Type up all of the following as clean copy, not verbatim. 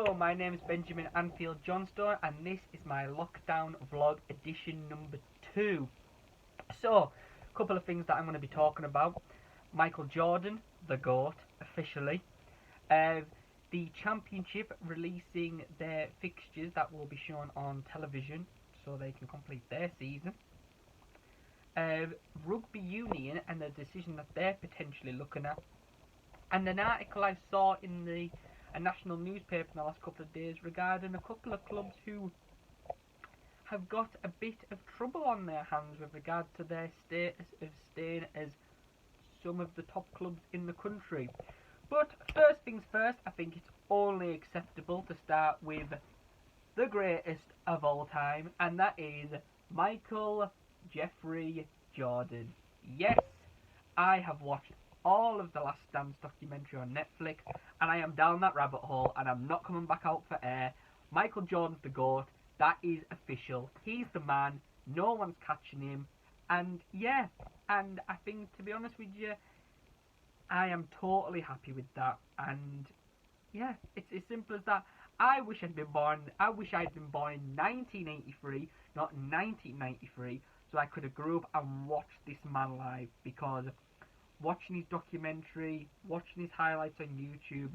Hello, my name is Benjamin Anfield Johnstone, and this is my lockdown vlog edition number 2. So, a couple of things that I'm going to be talking about. Michael Jordan, the GOAT, officially. The Championship releasing their fixtures that will be shown on television so they can complete their season. Rugby Union and the decision that they're potentially looking at. And an article I saw in a national newspaper in the last couple of days regarding a couple of clubs who have got a bit of trouble on their hands with regard to their status of staying as some of the top clubs in the country. But first things first, I think it's only acceptable to start with the greatest of all time, and that is Michael Jeffrey Jordan. Yes, I have watched all of the Last Dance documentary on Netflix, and I am down that rabbit hole, and I'm not coming back out for air. Michael Jordan's the GOAT. That is official. He's the man. No one's catching him. And yeah, and I think, to be honest with you, I am totally happy with that. And yeah, it's as simple as that. I wish I'd been born in 1983, not 1993, so I could have grew up and watched this man live, because watching his documentary, watching his highlights on YouTube,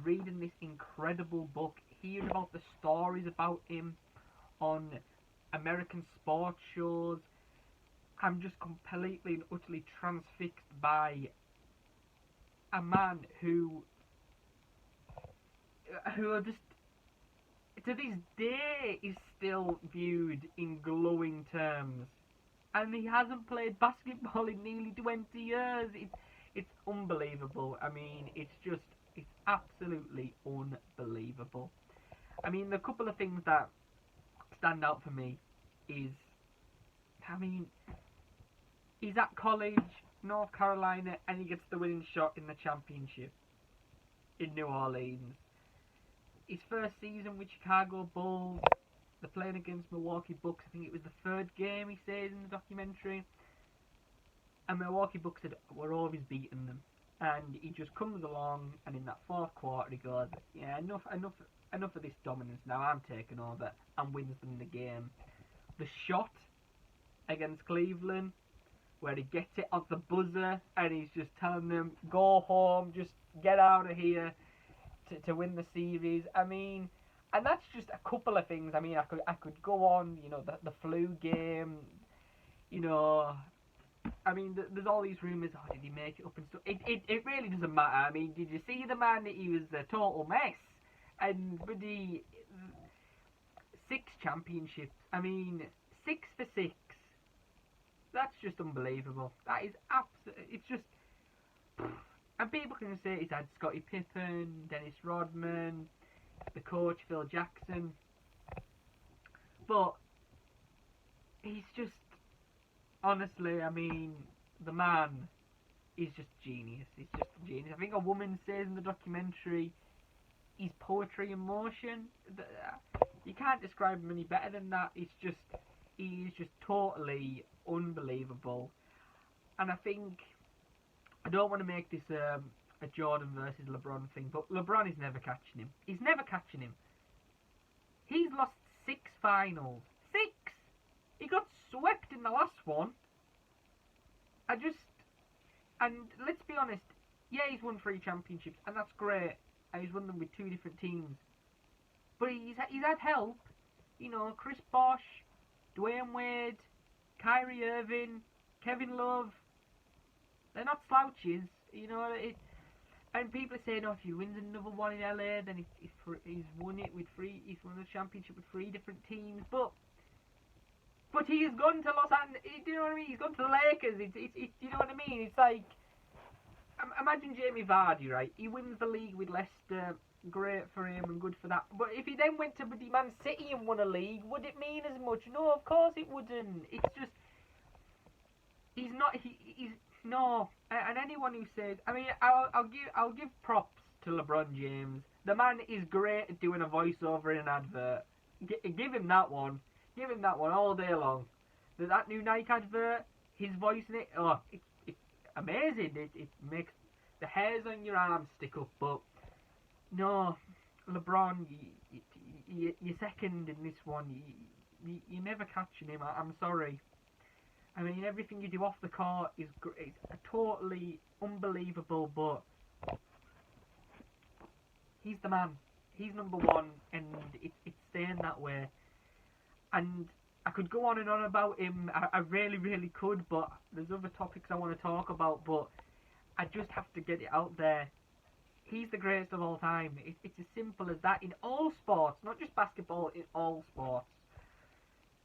reading this incredible book, hearing about the stories about him on American sports shows, I'm just completely and utterly transfixed by a man who just, to this day, is still viewed in glowing terms. And he hasn't played basketball in nearly 20 years. It's unbelievable. I mean, it's absolutely unbelievable. I mean, the couple of things that stand out for me is, I mean, he's at college, North Carolina, and he gets the winning shot in the championship in New Orleans. His first season with Chicago Bulls, they're playing against Milwaukee Bucks. I think it was the third game, he says in the documentary. And Milwaukee Bucks were always beating them. And he just comes along, and in that fourth quarter he goes, yeah, enough of this dominance now, I'm taking over, and wins them the game. The shot against Cleveland, where he gets it on the buzzer, and he's just telling them, go home, just get out of here, to win the series. I mean, and that's just a couple of things. I mean, I could go on, you know, the flu game, you know. I mean, there's all these rumours, did he make it up and stuff. It really doesn't matter. I mean, did you see the man that he was a total mess? And with the 6 championships, I mean, 6 for 6. That's just unbelievable. That is absolutely, it's just, and people can say he's had Scottie Pippen, Dennis Rodman, the coach Phil Jackson, but he's just, honestly, I mean, the man is just genius. He's just genius. I think a woman says in the documentary, he's poetry in motion. You can't describe him any better than that. He is just totally unbelievable. And I think, I don't want to make this a Jordan versus LeBron thing, but LeBron is never catching him. He's never catching him. He's lost 6 finals. 6! He got swept in the last one. And let's be honest, yeah, he's won 3 championships, and that's great. And he's won them with 2 different teams. But he's had help. You know, Chris Bosh, Dwayne Wade, Kyrie Irving, Kevin Love. They're not slouches, you know. And people are saying, if he wins another one in LA, then he's won it with 3. He's won the championship with 3 different teams. But he's gone to Los Angeles. Do you know what I mean? He's gone to the Lakers. You know what I mean? It's like, imagine Jamie Vardy, right? He wins the league with Leicester. Great for him and good for that. But if he then went to Man City and won a league, would it mean as much? No, of course it wouldn't. It's just, he's not. He's no. And anyone who says, I mean, I'll give props to LeBron James. The man is great at doing a voiceover in an advert. Give him that one. Give him that one all day long. That new Nike advert, his voice in it, it's amazing. It makes the hairs on your arms stick up. But no, LeBron, you're second in this one. You're never catching him. I'm sorry. I mean, everything you do off the court is totally unbelievable, but he's the man. He's number one, and it's staying that way. And I could go on and on about him. I really, really could, but there's other topics I want to talk about, but I just have to get it out there. He's the greatest of all time. It's as simple as that in all sports, not just basketball, in all sports.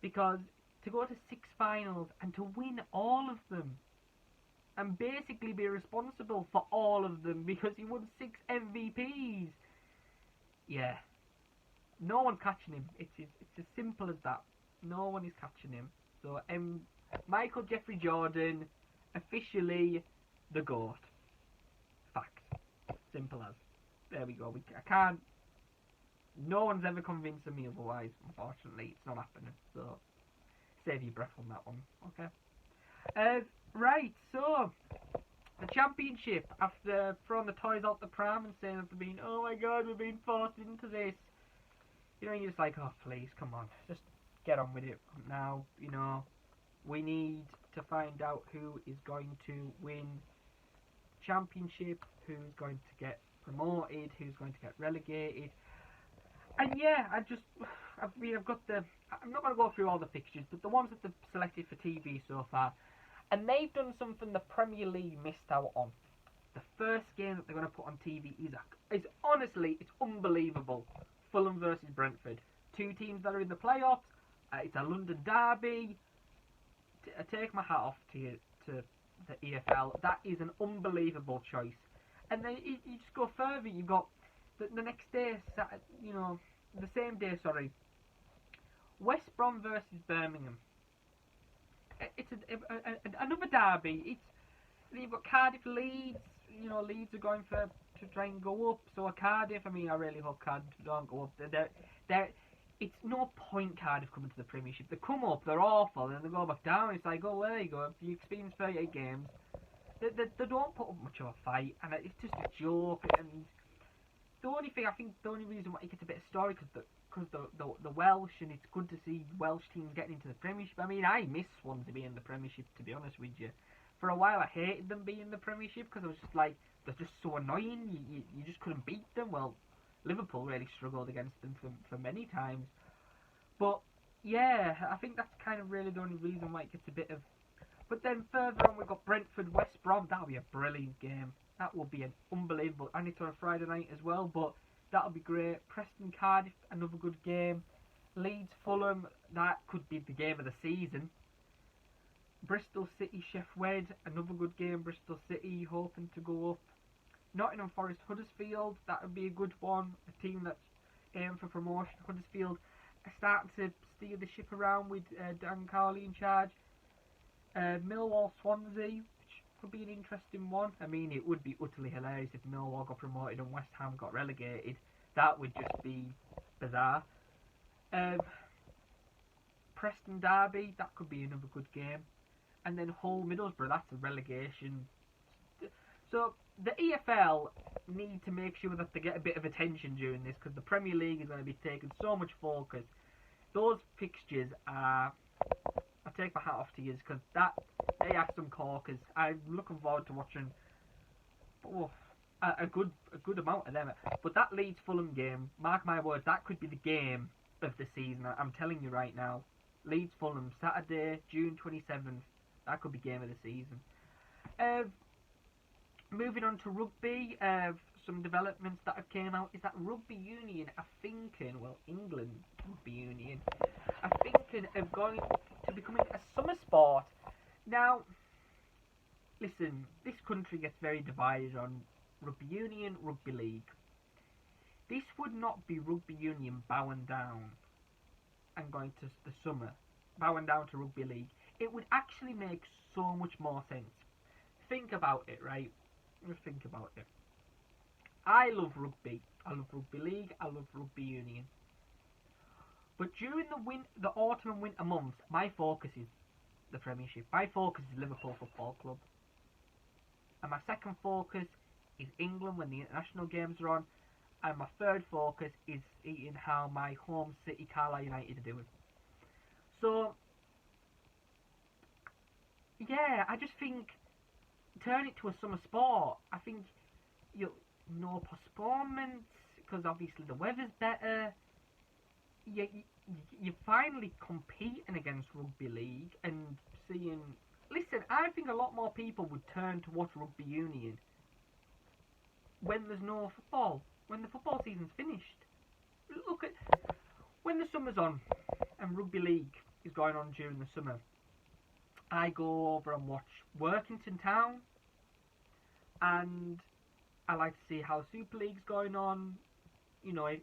Because to go to 6 finals and to win all of them, and basically be responsible for all of them because he won 6 MVPs. Yeah. No one's catching him. It's as simple as that. No one is catching him. So, Michael Jeffrey Jordan, officially the GOAT. Fact. Simple as. There we go. I can't. No one's ever convincing me otherwise. Unfortunately, it's not happening. So, save your breath on that one. Okay. Right. So, the championship. After throwing the toys out the pram and saying after being, oh my god, we're being forced into this. You know, you're just like, oh please, come on, just get on with it now. You know, we need to find out who is going to win championship, who's going to get promoted, who's going to get relegated. And yeah, I've got I'm not going to go through all the fixtures, but the ones that they've selected for TV so far. And they've done something the Premier League missed out on. The first game that they're going to put on TV is honestly, it's unbelievable. Fulham versus Brentford. 2 teams that are in the playoffs. It's a London derby. I take my hat off to the EFL. That is an unbelievable choice. And then you just go further. You've got the next day, the same day, sorry. West Brom versus Birmingham. It's another derby. You've got Cardiff, Leeds. You know, Leeds are going to try and go up. So Cardiff, I mean, I really hope Cardiff don't go up. It's no point Cardiff coming to the Premiership. They come up, they're awful, and then they go back down. It's like, oh, there you go. If you experience 38 games, they don't put up much of a fight, and it's just a joke. And the only reason why it gets a bit of story because the Welsh, and it's good to see Welsh teams getting into the Premiership. I mean, I miss Swansea being in the Premiership, to be honest with you. For a while, I hated them being in the Premiership because I was just like, they're just so annoying. You just couldn't beat them. Well, Liverpool really struggled against them for many times. But yeah, I think that's kind of really the only reason why it gets a bit of. But then further on, we've got Brentford, West Brom. That'll be a brilliant game. That will be an unbelievable. And it's on a Friday night as well, but that'll be great. Preston, Cardiff, another good game. Leeds, Fulham, that could be the game of the season. Bristol City, Sheffield, another good game. Bristol City hoping to go up. Nottingham Forest, Huddersfield, that would be a good one. A team that's aiming for promotion. Huddersfield are starting to steer the ship around with Dan Carley in charge. Millwall, Swansea, which could be an interesting one. I mean, it would be utterly hilarious if Millwall got promoted and West Ham got relegated. That would just be bizarre. Preston Derby, that could be another good game. And then Hull Middlesbrough, that's a relegation. So the EFL need to make sure that they get a bit of attention during this, because the Premier League is going to be taking so much focus. Those fixtures are, I take my hat off to you, because they are some corkers. I'm looking forward to watching a good amount of them. But that Leeds Fulham game, mark my words, that could be the game of the season. I'm telling you right now. Leeds Fulham, Saturday, June 27th. That could be game of the season. Moving on to rugby, some developments that have came out is that Rugby Union are thinking, well, England Rugby Union are thinking of going to becoming a summer sport. Now, listen, this country gets very divided on Rugby Union, Rugby League. This would not be Rugby Union bowing down and going to the summer, bowing down to Rugby League. It would actually make so much more sense. Think about it, right? Just think about it. I love rugby. I love Rugby League. I love Rugby Union. But during the autumn and winter months, my focus is the Premiership. My focus is Liverpool Football Club. And my second focus is England when the international games are on. And my third focus is seeing how my home city Carlisle United are doing. So, yeah, I just think turn it to a summer sport. I think no postponements because obviously the weather's better. You're finally competing against rugby league and seeing. Listen, I think a lot more people would turn to watch rugby union when there's no football, when the football season's finished. Look at when the summer's on and rugby league is going on during the summer. I go over and watch Workington Town, and I like to see how Super League's going on. You know, if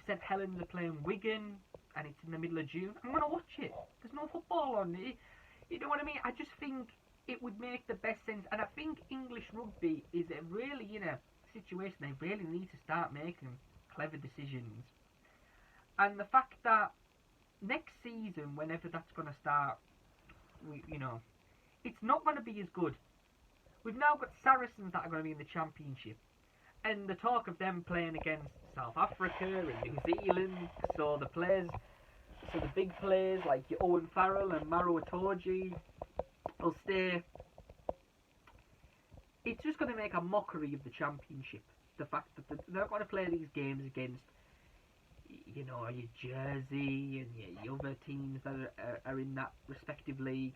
St Helens are playing Wigan and it's in the middle of June, I'm gonna watch it. There's no football on it. You know what I mean? I just think it would make the best sense, and I think English rugby is really in a situation they really need to start making clever decisions. And the fact that next season, whenever that's going to start, it's not going to be as good. We've now got Saracens that are going to be in the Championship, and the talk of them playing against South Africa and New Zealand, so the big players like your Owen Farrell and Maro Itoje will stay. It's just going to make a mockery of the Championship. The fact that they're not going to play these games against, your Jersey and your other teams that are in that respective league.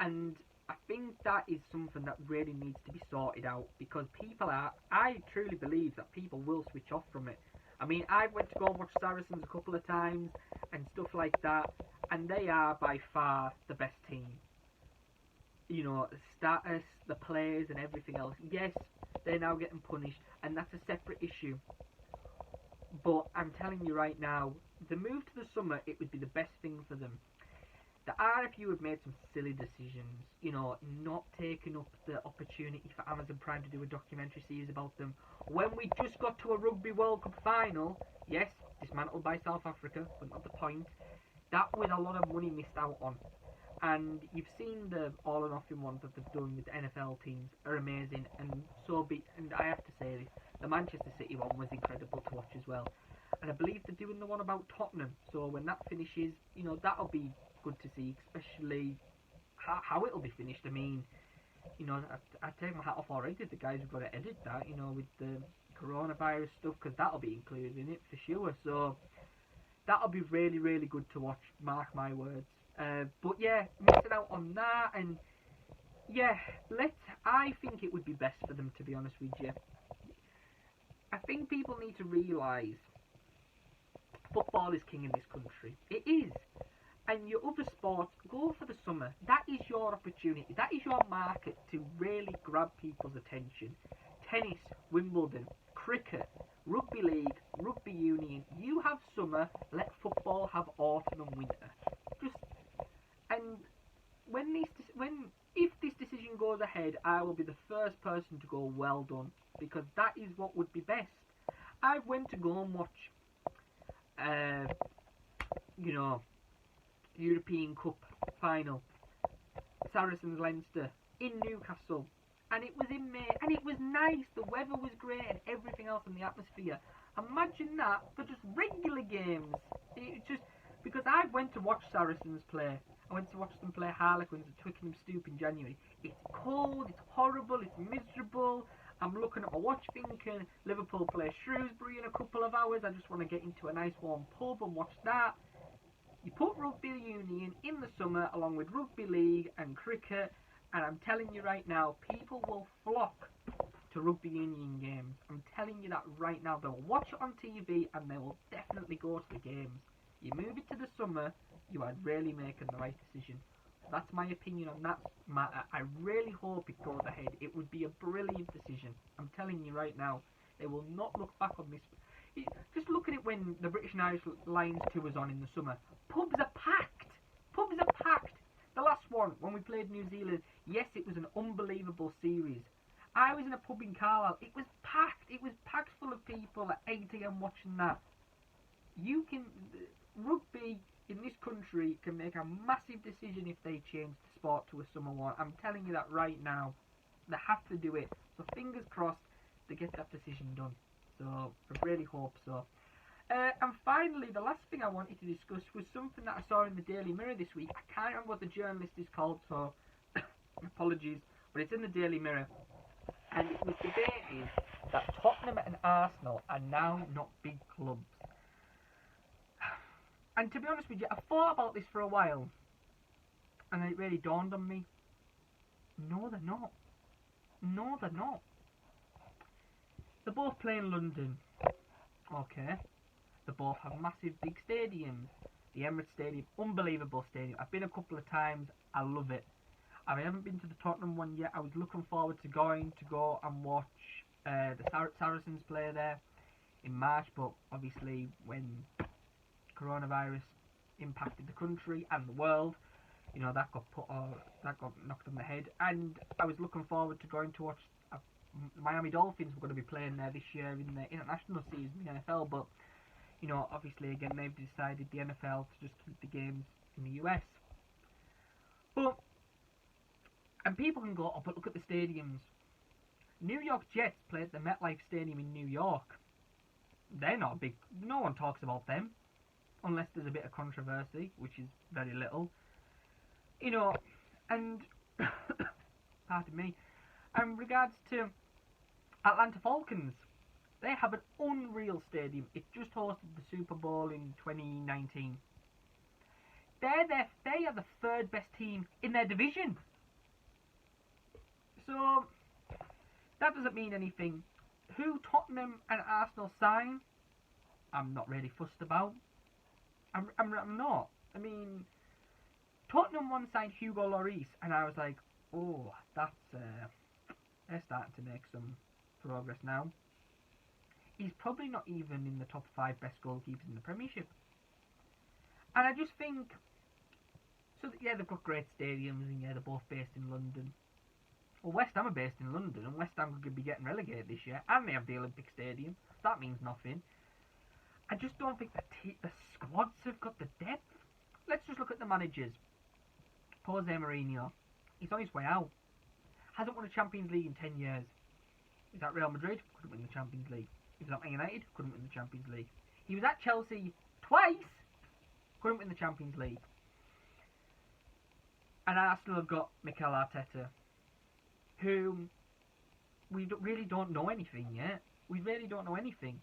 And I think that is something that really needs to be sorted out, because I truly believe that people will switch off from it. I mean, I went to go and watch Saracens a couple of times and stuff like that, and they are by far the best team. The status, the players and everything else. Yes, they're now getting punished, and that's a separate issue. But I'm telling you right now, the move to the summer, it would be the best thing for them. The RFU have made some silly decisions, not taking up the opportunity for Amazon Prime to do a documentary series about them. When we just got to a Rugby World Cup final, yes, dismantled by South Africa, but not the point. That was a lot of money missed out on. And you've seen the all or nothing ones that they've done with the NFL teams are amazing, and I have to say this, the Manchester City one was incredible to watch as well. And I believe they're doing the one about Tottenham, so when that finishes, that'll be good to see, especially how it'll be finished. I mean, I take my hat off already to the guys who've got to edit that, with the coronavirus stuff, because that'll be included in it for sure. So that'll be really, really good to watch, mark my words. But yeah, missing out on that, and yeah, I think it would be best for them, to be honest with you. I think people need to realise football is king in this country. It is. And your other sports, go for the summer. That is your opportunity. That is your market to really grab people's attention. Tennis, Wimbledon, cricket, rugby league, rugby union. You have summer, let football have autumn and winter. If this decision goes ahead, I will be the first person to go, well done, because that is what would be best. I went to go and watch, European Cup final, Saracens Leinster in Newcastle, and it was in May, and it was nice. The weather was great, and everything else in the atmosphere. Imagine that for just regular games. It just because I went to watch Saracens play. I went to watch them play Harlequins at Twickenham Stoop in January. It's cold, it's horrible, it's miserable. I'm looking at my watch thinking, Liverpool play Shrewsbury in a couple of hours. I just want to get into a nice warm pub and watch that. You put rugby union in the summer along with rugby league and cricket, and I'm telling you right now, people will flock to rugby union games. I'm telling you that right now. They'll watch it on TV and they will definitely go to the games. You move it to the summer, you are really making the right decision. So that's my opinion on that matter. I really hope it goes ahead. It would be a brilliant decision. I'm telling you right now, they will not look back on this. Just look at it when the British and Irish Lions tour was on in the summer. Pubs are packed. Pubs are packed. The last one, when we played New Zealand, yes, it was an unbelievable series. I was in a pub in Carlisle. It was packed. It was packed full of people at 8 AM watching that. Rugby in this country can make a massive decision if they change the sport to a summer one. I'm telling you that right now. They have to do it. So fingers crossed they get that decision done. So I really hope so. And finally, the last thing I wanted to discuss was something that I saw in the Daily Mirror this week. I can't remember what the journalist is called, so apologies, but it's in the Daily Mirror. And it was debated that Tottenham and Arsenal are now not big clubs. And to be honest with you, I thought about this for a while, and it really dawned on me. No, they're not. No, they're not. They both play in London. Okay. They both have massive big stadiums. The Emirates Stadium, unbelievable stadium. I've been a couple of times. I love it. I haven't been to the Tottenham one yet. I was looking forward to go and watch the Saracens play there in March, but obviously when coronavirus impacted the country and the world, you know, that got knocked on the head. And I was looking forward to going to watch Miami Dolphins were going to be playing there this year in the international season, the NFL, but you know, obviously again they've decided, the NFL, to just keep the games in the US. And people can go, oh, but look at the stadiums. New York Jets play at the MetLife Stadium in New York. They're not big. No one talks about them, unless there's a bit of controversy, which is very little. You know, and pardon me. And regards to Atlanta Falcons, they have an unreal stadium. It just hosted the Super Bowl in 2019. They are the third best team in their division. So that doesn't mean anything. Who Tottenham and Arsenal sign, I'm not really fussed about. I'm not. I mean, Tottenham once signed Hugo Lloris, and I was like, oh, they're starting to make some progress now. He's probably not even in the top 5 best goalkeepers in the Premiership. And I just think, so yeah, they've got great stadiums, and yeah, they're both based in London. Well, West Ham are based in London, and West Ham could be getting relegated this year, and they have the Olympic Stadium. That means nothing. I just don't think the squads have got the depth. Let's just look at the managers. Jose Mourinho, he's on his way out. Hasn't won a Champions League in 10 years. Is that Real Madrid? Couldn't win the Champions League. He was at Man United, couldn't win the Champions League. He was at Chelsea twice, couldn't win the Champions League. And Arsenal have got Mikel Arteta, who we really don't know anything yet. We really don't know anything.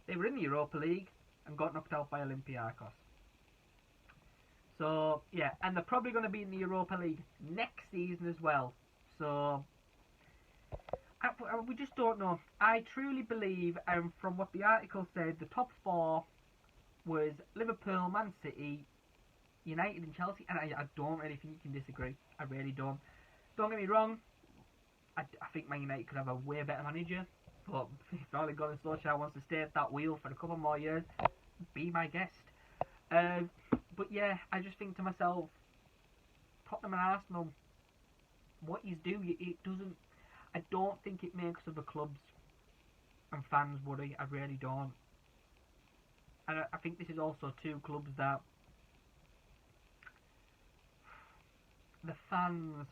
They were in the Europa League and got knocked out by Olympiacos. So, yeah, and they're probably going to be in the Europa League next season as well. So, we just don't know. I truly believe, and from what the article said, the top 4 was Liverpool, Man City, United and Chelsea, and I don't really think you can disagree. I really don't. Don't get me wrong, I think Man United could have a way better manager, but if Ole Gunnar Solskjaer wants to stay at that wheel for a couple more years, be my guest. But yeah, I just think to myself, Tottenham and Arsenal, what you do, it doesn't. I don't think it makes other clubs and fans worry. I really don't. And I think this is also 2 clubs that the fans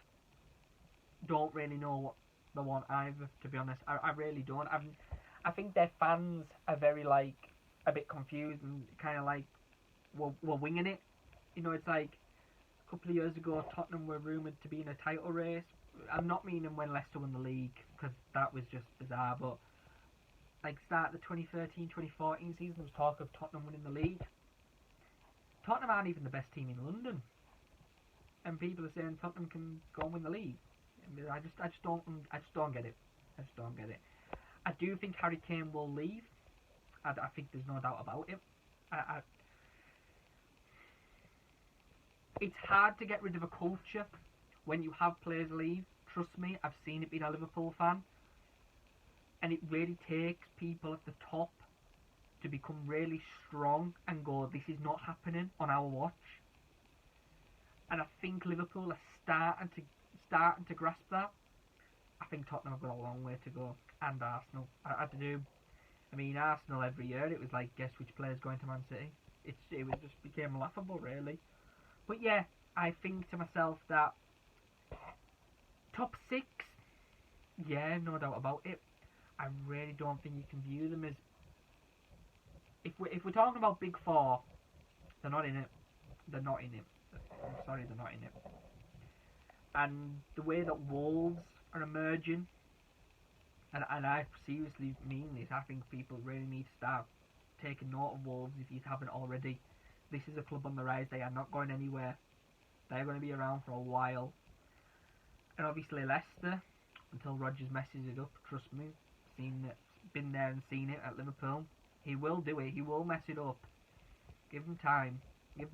don't really know what they want either, to be honest. I really don't. I think their fans are very, like, a bit confused and kind of like, we're winging it. You know, it's like a couple of years ago, Tottenham were rumoured to be in a title race. I'm not meaning when Leicester won the league, because that was just bizarre, but like start of the 2013-2014 season, there was talk of Tottenham winning the league. Tottenham aren't even the best team in London, and people are saying Tottenham can go and win the league. I just don't get it. I just don't get it. I do think Harry Kane will leave. I think there's no doubt about it. It's hard to get rid of a culture when you have players leave. Trust me, I've seen it being a Liverpool fan. And it really takes people at the top to become really strong and go, this is not happening on our watch. And I think Liverpool are starting to grasp that. I think Tottenham have got a long way to go, and Arsenal. I do. I mean, Arsenal every year, it was like, guess which player's going to Man City. It just became laughable, really. But yeah, I think to myself that top 6, yeah, no doubt about it. I really don't think you can view them as, if we're talking about Big Four, they're not in it. They're not in it. I'm sorry, they're not in it. And the way that Wolves are emerging, and I seriously mean this, I think people really need to start taking note of Wolves if you haven't already. This is a club on the rise. They are not going anywhere. They're going to be around for a while. And obviously Leicester, until Rodgers messes it up, trust me, been there and seen it at Liverpool. He will do it. He will mess it up. Give him time.